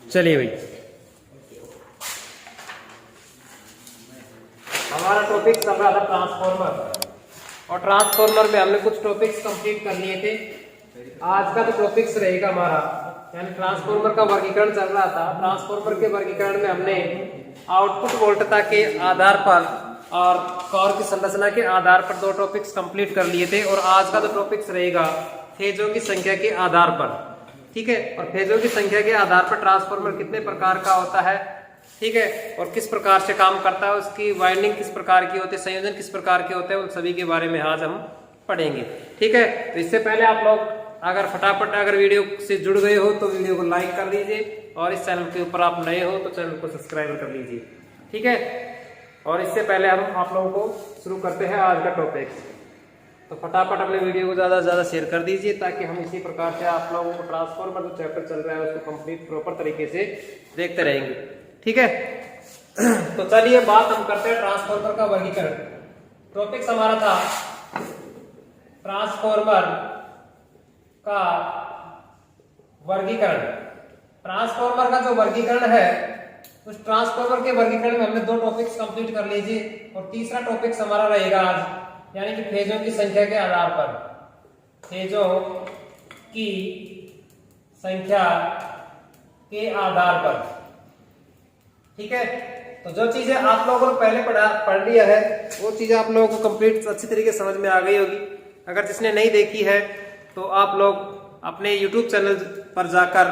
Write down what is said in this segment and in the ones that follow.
चलिए भाई, हमारा टॉपिक चल रहा था ट्रांसफॉर्मर, और ट्रांसफॉर्मर में हमने कुछ टॉपिक्स कंप्लीट कर लिए थे। आज का तो टॉपिक्स रहेगा हमारा, यानी ट्रांसफॉर्मर का वर्गीकरण चल रहा था। ट्रांसफॉर्मर के वर्गीकरण में हमने आउटपुट वोल्टता के आधार पर और कोर की संरचना के आधार पर दो टॉपिक्स कंप्लीट कर लिए थे, और आज का तो टॉपिक्स रहेगा फेजों की संख्या के आधार पर। ठीक है, और फेजों की संख्या के आधार पर ट्रांसफॉर्मर कितने प्रकार का होता है, ठीक है, और किस प्रकार से काम करता है, उसकी वाइंडिंग किस प्रकार की होती है, संयोजन किस प्रकार के होते हैं, उन सभी के बारे में आज हम पढ़ेंगे। ठीक है, तो इससे पहले आप लोग अगर फटाफट अगर वीडियो से जुड़ गए हो तो वीडियो को लाइक कर दीजिए, और इस चैनल के ऊपर आप नए हो तो चैनल को सब्सक्राइब कर लीजिए। ठीक है, और इससे पहले हम आप लोगों को शुरू करते हैं आज का टॉपिक। तो फटाफट अपने वीडियो को ज़्यादा से ज़्यादा शेयर कर दीजिए, ताकि हम इसी प्रकार से आप लोगों को ट्रांसफॉर्मर जो चैप्टर चल रहा है उसको कंप्लीट प्रॉपर तरीके से देखते रहेंगे। ठीक है, तो चलिए बात हम करते हैं ट्रांसफॉर्मर का वर्गीकरण। टॉपिक हमारा था ट्रांसफॉर्मर का वर्गीकरण। ट्रांसफॉर्मर का जो वर्गीकरण है, उस ट्रांसफॉर्मर के वर्गीकरण में हमने दो टॉपिक्स कंप्लीट कर लीजिए, और तीसरा टॉपिक हमारा रहेगा आज, यानी कि फेजों की संख्या के आधार पर। फेजों की संख्या के आधार पर। ठीक है, तो जो चीजें आप लोगों ने पहले पढ़ लिया है वो चीजें आप लोगों को कंप्लीट अच्छी तरीके से समझ में आ गई होगी। अगर जिसने नहीं देखी है तो आप लोग अपने YouTube चैनल पर जाकर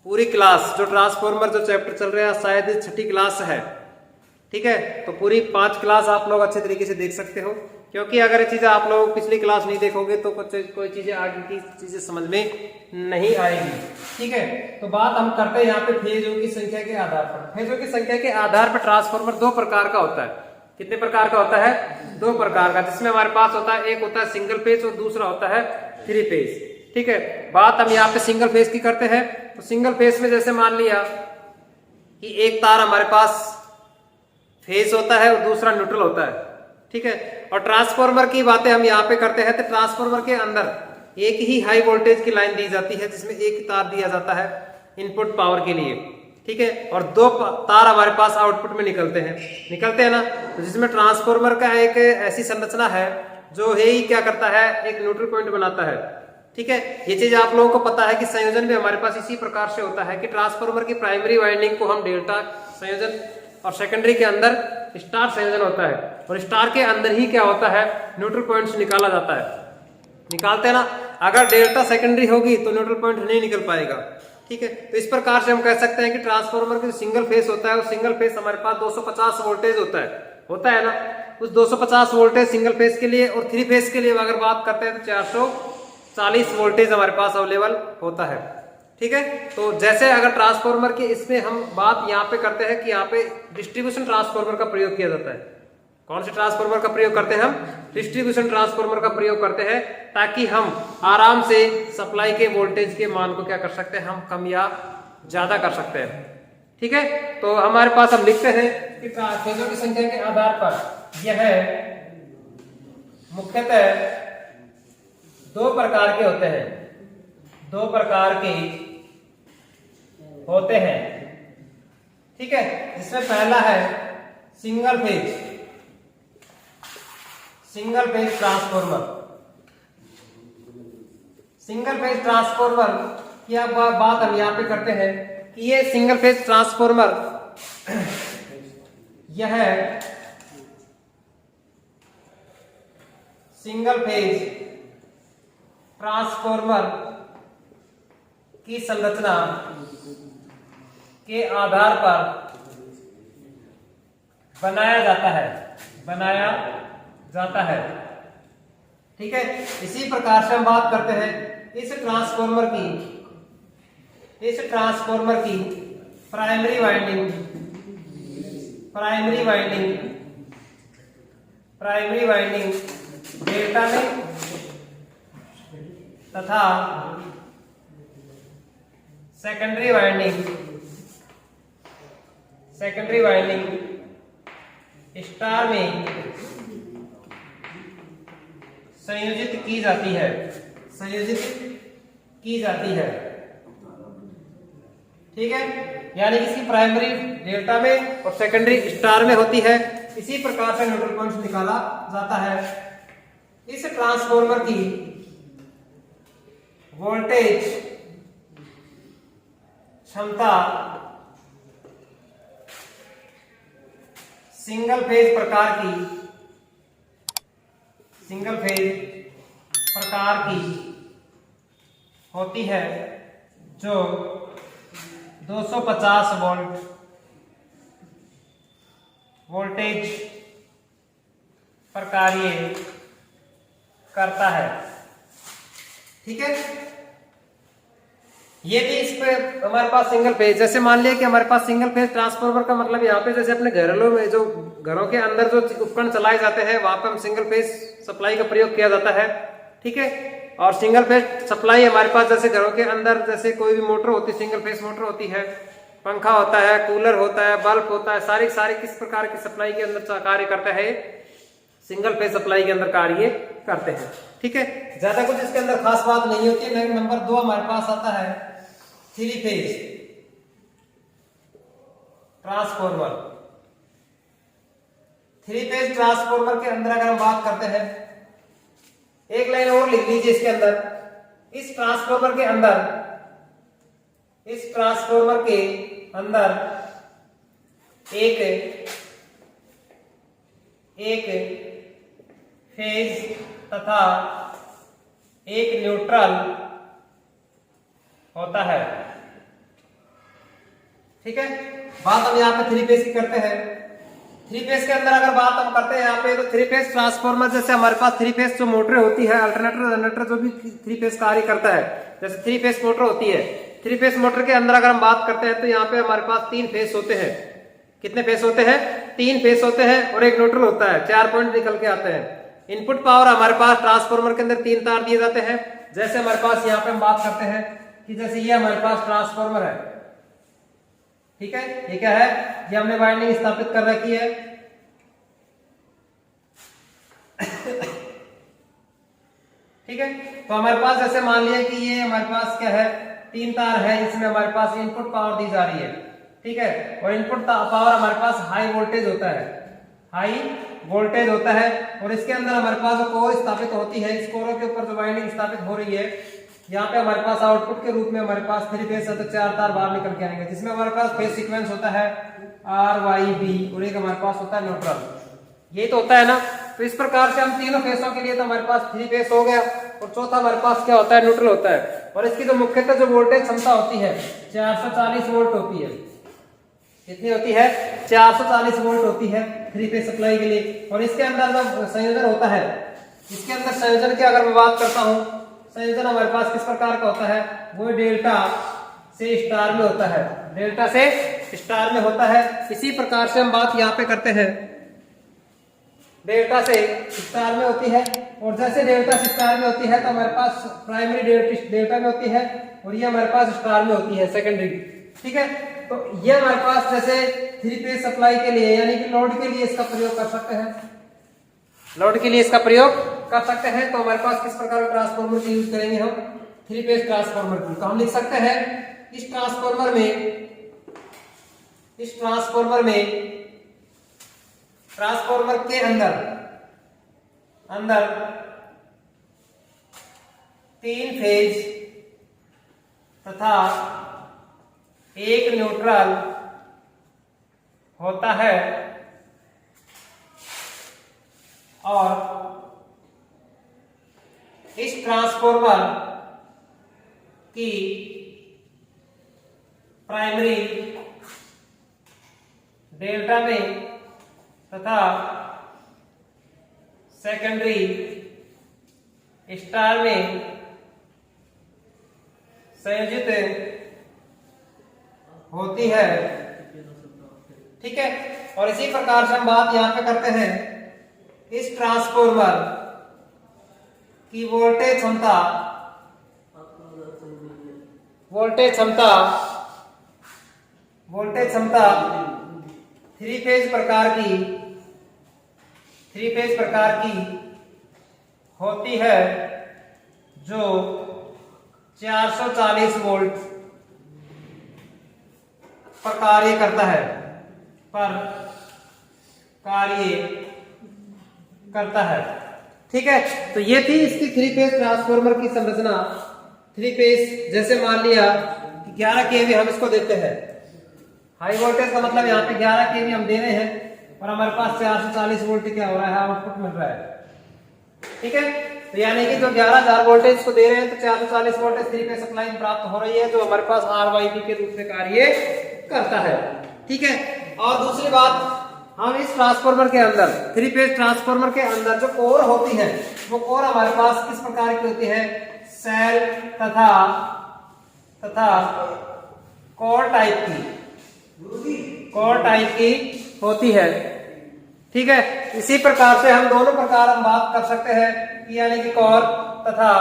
पूरी क्लास, जो ट्रांसफॉर्मर जो चैप्टर चल रहा है शायद छठी क्लास है, ठीक है, तो पूरी 5 क्लास आप लोग अच्छे तरीके से देख सकते हो, क्योंकि अगर ये चीजें आप लोग पिछली क्लास नहीं देखोगे तो कोई चीजें आगे की चीजें समझ में नहीं आएगी। ठीक है, तो बात हम करते हैं यहाँ पे फेजों की संख्या के आधार पर। फेजों की संख्या के आधार पर ट्रांसफॉर्मर दो प्रकार का होता है। कितने प्रकार का होता है? दो प्रकार का, जिसमें हमारे पास होता है, एक होता है सिंगल फेज और दूसरा होता है 3 फेज। ठीक है, बात हम यहाँ पे सिंगल फेज की करते हैं। तो सिंगल फेज में जैसे मान लिया कि एक तार हमारे पास फेज होता है और दूसरा न्यूट्रल होता है। ठीक है, और ट्रांसफॉर्मर की बातें हम यहाँ पे करते हैं, तो ट्रांसफॉर्मर के अंदर एक ही हाई वोल्टेज की लाइन दी जाती है, जिसमें एक ही तार दिया जाता है इनपुट पावर के लिए। ठीक है, और दो तार हमारे पास आउटपुट में निकलते हैं ना, तो जिसमें ट्रांसफॉर्मर का एक ऐसी संरचना है जो है ही क्या करता है, एक न्यूट्रल पॉइंट बनाता है। ठीक है, ये चीज आप लोगों को पता है कि संयोजन भी हमारे पास इसी प्रकार से होता है कि ट्रांसफॉर्मर की प्राइमरी वाइंडिंग को हम डेल्टा संयोजन और सेकेंडरी के अंदर स्टार संयोजन होता है, और स्टार के अंदर ही क्या होता है, न्यूट्रल पॉइंट से निकाला जाता है। निकालते हैं ना, अगर डेल्टा सेकेंडरी होगी तो न्यूट्रल पॉइंट नहीं निकल पाएगा। ठीक है, तो इस प्रकार से हम कह सकते हैं कि ट्रांसफॉर्मर का सिंगल फेस होता है, और सिंगल फेस हमारे पास 250 वोल्टेज होता है ना, उस 250 वोल्टेज सिंगल फेस के लिए, और 3 फेस के लिए अगर बात करते हैं तो 440 वोल्टेज हमारे पास अवेलेबल होता है। ठीक है, तो जैसे अगर ट्रांसफॉर्मर के इसमें हम बात यहाँ पे करते हैं कि यहाँ पे डिस्ट्रीब्यूशन ट्रांसफॉर्मर का प्रयोग किया जाता है। कौन से ट्रांसफॉर्मर का प्रयोग करते हैं हम? डिस्ट्रीब्यूशन ट्रांसफॉर्मर का प्रयोग करते हैं, ताकि हम आराम से सप्लाई के वोल्टेज के मान को क्या कर सकते हैं, हम कम या ज्यादा कर सकते हैं। ठीक है, तो हमारे पास हम लिखते हैं कि फेजों की संख्या के आधार पर यह मुख्यतः दो प्रकार के होते हैं। दो प्रकार के होते हैं। ठीक है, जिसमें पहला है single phase transformer. Single phase transformer की बात हम यहां पे करते हैं कि ये सिंगल फेज ट्रांसफॉर्मर यह सिंगल फेज ट्रांसफॉर्मर की संरचना के आधार पर बनाया जाता है। ठीक है, इसी प्रकार से हम बात करते हैं इस ट्रांसफॉर्मर की प्राइमरी वाइंडिंग डेल्टा में तथा सेकेंडरी वाइंडिंग स्टार में संयोजित की जाती है। ठीक है, यानी इसकी प्राइमरी डेल्टा में और सेकेंडरी स्टार में होती है। इसी प्रकार से न्यूट्रल पॉइंट निकाला जाता है। इस ट्रांसफार्मर की वोल्टेज क्षमता सिंगल फेज प्रकार की होती है, जो 250 वोल्ट वोल्टेज पर कार्य करता है। ठीक है, ये भी इस पे हमारे पास सिंगल फेज, जैसे मान लिया कि हमारे पास सिंगल फेज ट्रांसफार्मर का मतलब यहाँ पे जैसे अपने घरों में जो घरों के अंदर जो उपकरण चलाए जाते हैं वहां पे हम सिंगल फेज सप्लाई का प्रयोग किया जाता है। ठीक है, और सिंगल फेज सप्लाई हमारे पास जैसे घरों के अंदर जैसे कोई भी मोटर होती है, सिंगल फेज मोटर होती है, पंखा होता है, कूलर होता है, बल्ब होता है, सारी किस प्रकार की सप्लाई के अंदर कार्य करता है, सिंगल फेज सप्लाई के अंदर कार्य करते हैं। ठीक है, ज्यादा कुछ इसके अंदर खास बात नहीं होती है। नंबर 2 हमारे पास आता है 3 फेज ट्रांसफार्मर। 3 फेज ट्रांसफार्मर के अंदर अगर हम बात करते हैं, एक लाइन और लिख लीजिए इसके अंदर, इस ट्रांसफार्मर के अंदर एक फेज तथा एक न्यूट्रल होता है। ठीक है, बात हम यहाँ पे 3 फेज की करते हैं। 3 फेज के अंदर अगर बात हम करते हैं यहाँ पे, तो 3 फेज ट्रांसफार्मर जैसे हमारे पास 3 फेज जो मोटर होती है, अल्टरनेटर जनरेटर जो भी 3 फेज कार्य करता है, जैसे 3 फेज मोटर होती है, 3 फेज मोटर के अंदर अगर हम बात करते हैं तो यहाँ पे हमारे पास 3 फेज होते हैं। कितने फेज होते हैं? 3 फेज होते हैं और एक न्यूट्रल होता है। 4 पॉइंट निकल के आते हैं। इनपुट पावर हमारे पास ट्रांसफार्मर के अंदर 3 तार दिए जाते हैं। जैसे हमारे पास यहाँ पे हम बात करते हैं कि जैसे ये हमारे पास ट्रांसफार्मर है। ठीक है, ये क्या है? ये हमने वाइंडिंग स्थापित कर रखी है। ठीक है, तो हमारे पास जैसे मान लिया कि ये हमारे पास क्या है, 3 तार है, इसमें हमारे पास इनपुट पावर दी जा रही है। ठीक है, और इनपुट पावर हमारे पास हाई वोल्टेज होता है, और इसके अंदर हमारे पास जो कोर स्थापित होती है, इस कोरों के ऊपर जो वाइंडिंग स्थापित हो रही है, यहाँ पे हमारे पास आउटपुट के रूप में हमारे पास 3 फेज से 4 तार बाहर निकल के आएंगे, जिसमें हमारे पास फेज सीक्वेंस होता है RYB और एक हमारे पास होता है न्यूट्रल। यही तो होता है ना। तो इस प्रकार से हम तीनों फेसों के लिए तो हमारे पास 3 फेस हो गया, और चौथा हमारे पास क्या होता है? न्यूट्रल होता है। और इसकी जो मुख्यतः जो वोल्टेज क्षमता होती है 440 वोल्ट होती है। कितनी होती है? 440 वोल्ट होती है 3 फेज सप्लाई के लिए। और इसके अंदर जो संयोजन होता है, इसके अंदर संयोजन की अगर मैं बात करता हूँ, संयोजन हमारे पास किस प्रकार का होता है? वो डेल्टा से स्टार में होता है, डेल्टा से स्टार में होता है। इसी प्रकार से हम बात यहाँ पे करते हैं, डेल्टा से स्टार में होती है। और जैसे डेल्टा से स्टार में होती है तो हमारे पास प्राइमरी डेल्टा में होती है, और ये हमारे पास स्टार में होती है सेकेंडरी। ठीक है, तो ये हमारे पास जैसे 3 फेज सप्लाई के लिए यानी कि लोड के लिए इसका प्रयोग कर सकते हैं, तो हमारे पास किस प्रकार का ट्रांसफार्मर का यूज करेंगे हम? 3 फेज ट्रांसफार्मर की। तो हम लिख सकते हैं इस ट्रांसफार्मर के अंदर 3 फेज तथा एक न्यूट्रल होता है, और इस ट्रांसफार्मर की प्राइमरी डेल्टा में तथा सेकेंडरी स्टार में संयोजित होती है। ठीक है, और इसी प्रकार से हम बात यहां पे करते हैं इस ट्रांसफार्मर की वोल्टेज क्षमता 3 फेज प्रकार की होती है, जो 440 वोल्ट पर कार्य करता है, पर कार्य करता है। ठीक है, तो ये थी इसकी 3 फेज ट्रांसफार्मर की संरचना। 3 फेज, जैसे मान लिया कि 11 केवी हम इसको देते हैं, हाई वोल्टेज का मतलब यहाँ पे 11 केवी हम दे रहे हैं और हमारे पास 440 वोल्ट क्या हो रहा है, आउटपुट मिल रहा है। ठीक है, तो यानी कि जो 11,000 वोल्टेज को दे रहे हैं तो 440 वोल्टेज 3 फेज सप्लाई प्राप्त हो रही है, जो हमारे पास RYB के रूप में कार्य करता है। ठीक है, और दूसरी बात, हम इस ट्रांसफार्मर के अंदर 3 फेज ट्रांसफार्मर के अंदर जो कोर होती है, वो कोर हमारे पास किस प्रकार की होती है, सेल तथा कोर टाइप की होती है। ठीक है, इसी प्रकार से हम दोनों प्रकार हम बात कर सकते हैं कि यानी कि कोर तथा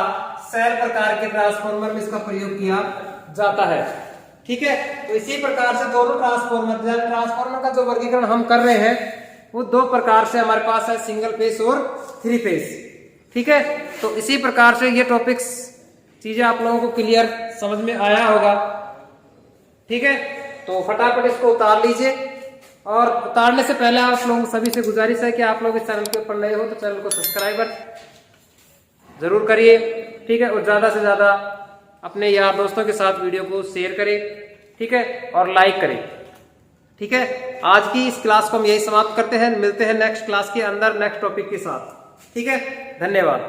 सेल प्रकार के ट्रांसफार्मर में इसका प्रयोग किया जाता है। ठीक है, तो इसी प्रकार से दोनों ट्रांसफार्मर का जो वर्गीकरण हम कर रहे हैं वो 2 प्रकार से हमारे पास है, सिंगल फेज और 3 फेज। ठीक है, तो इसी प्रकार से ये टॉपिक्स चीजें आप लोगों को क्लियर समझ में आया होगा। ठीक है, तो फटाफट इसको उतार लीजिए, और उतारने से पहले आप लोगों सभी से गुजारिश है कि आप लोग इस चैनल के ऊपर नए हो तो चैनल को सब्सक्राइबर जरूर करिए। ठीक है, और ज्यादा से ज्यादा अपने यार दोस्तों के साथ वीडियो को शेयर करें। ठीक है, और लाइक करें। ठीक है, आज की इस क्लास को हम यही समाप्त करते हैं, मिलते हैं नेक्स्ट क्लास के अंदर नेक्स्ट टॉपिक के साथ। ठीक है, धन्यवाद।